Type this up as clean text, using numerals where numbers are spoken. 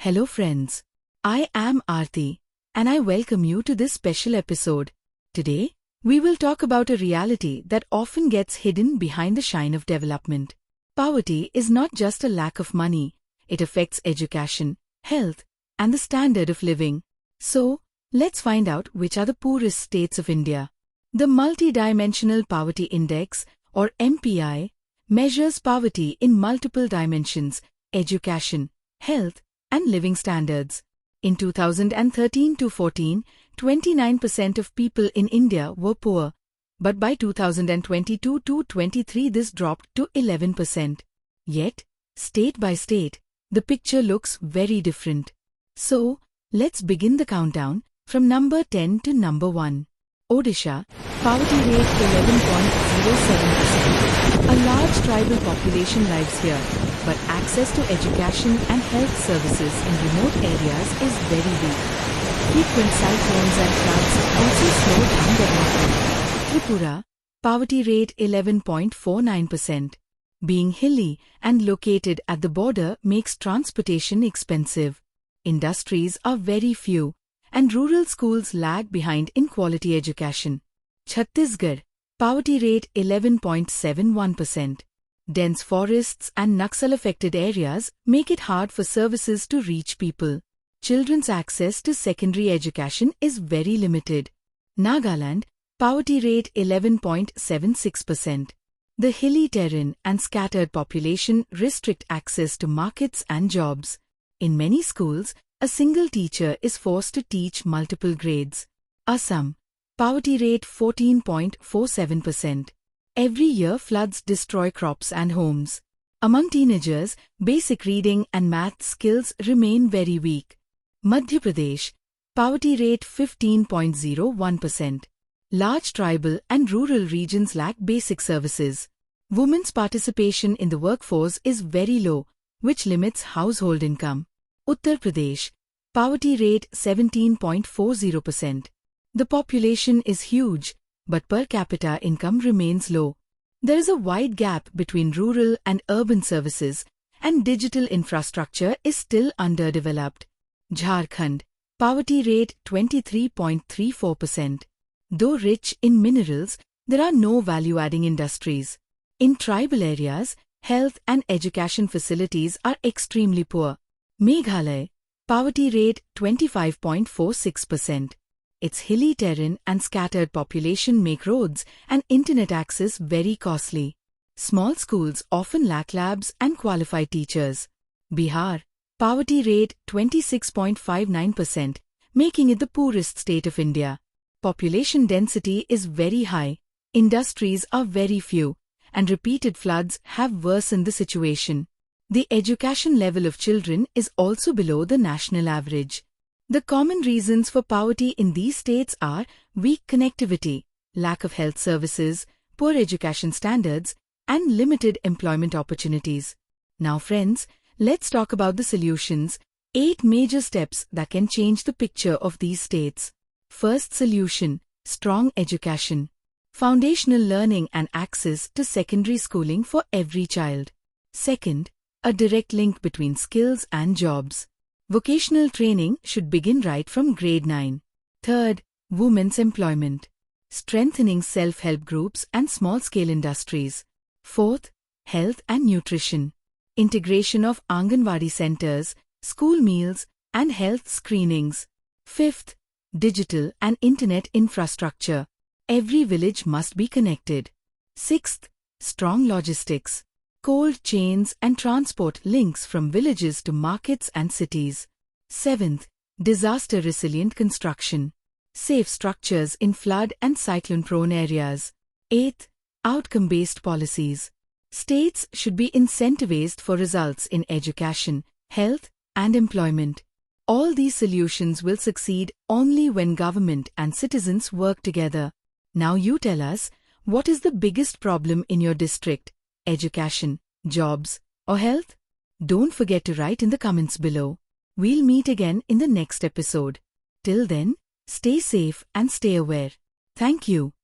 Hello friends, I am Aarti and I welcome you to this special episode. Today, we will talk about a reality that often gets hidden behind the shine of development. Poverty is not just a lack of money, it affects education, health, and the standard of living. So, let's find out which are the poorest states of India. The Multidimensional Poverty Index, or MPI, measures poverty in multiple dimensions: education, health, and living standards. In 2013-14, 29% of people in India were poor, but by 2022-23 this dropped to 11%. Yet, state by state, the picture looks very different. So, let's begin the countdown from number 10 to number 1. Odisha, poverty rate 11.07%. A large tribal population lives here, but access to education and health services in remote areas is very weak. Frequent cyclones and floods also slow down development. Tripura, poverty rate 11.49%. Being hilly and located at the border makes transportation expensive. Industries are very few, and rural schools lag behind in quality education. Chhattisgarh, poverty rate 11.71%. Dense forests and Naxal-affected areas make it hard for services to reach people. Children's access to secondary education is very limited. Nagaland, poverty rate 11.76%. The hilly terrain and scattered population restrict access to markets and jobs. In many schools, a single teacher is forced to teach multiple grades. Assam, poverty rate 14.47%. Every year floods destroy crops and homes. Among teenagers, basic reading and math skills remain very weak. Madhya Pradesh, poverty rate 15.01%. Large tribal and rural regions lack basic services. Women's participation in the workforce is very low, which limits household income. Uttar Pradesh, poverty rate 17.40%. The population is huge, but per capita income remains low. There is a wide gap between rural and urban services, and digital infrastructure is still underdeveloped. Jharkhand, poverty rate 23.34%. Though rich in minerals, there are no value-adding industries. In tribal areas, health and education facilities are extremely poor. Meghalaya, poverty rate 25.46%. Its hilly terrain and scattered population make roads and internet access very costly. Small schools often lack labs and qualified teachers. Bihar, poverty rate 26.59%, making it the poorest state of India. Population density is very high, industries are very few, and repeated floods have worsened the situation. The education level of children is also below the national average. The common reasons for poverty in these states are weak connectivity, lack of health services, poor education standards, and limited employment opportunities. Now friends, let's talk about the solutions, 8 major steps that can change the picture of these states. First solution, strong education. Foundational learning and access to secondary schooling for every child. Second, a direct link between skills and jobs. Vocational training should begin right from grade 9. Third, women's employment. Strengthening self-help groups and small-scale industries. Fourth, health and nutrition. Integration of Anganwadi centers, school meals, and health screenings. Fifth, digital and internet infrastructure. Every village must be connected. Sixth, strong logistics. Cold chains and transport links from villages to markets and cities. Seventh, disaster-resilient construction. Safe structures in flood and cyclone-prone areas. Eighth, outcome-based policies. States should be incentivized for results in education, health, and employment. All these solutions will succeed only when government and citizens work together. Now you tell us, what is the biggest problem in your district? Education, jobs, or health? Don't forget to write in the comments below. We'll meet again in the next episode. Till then, stay safe and stay aware. Thank you.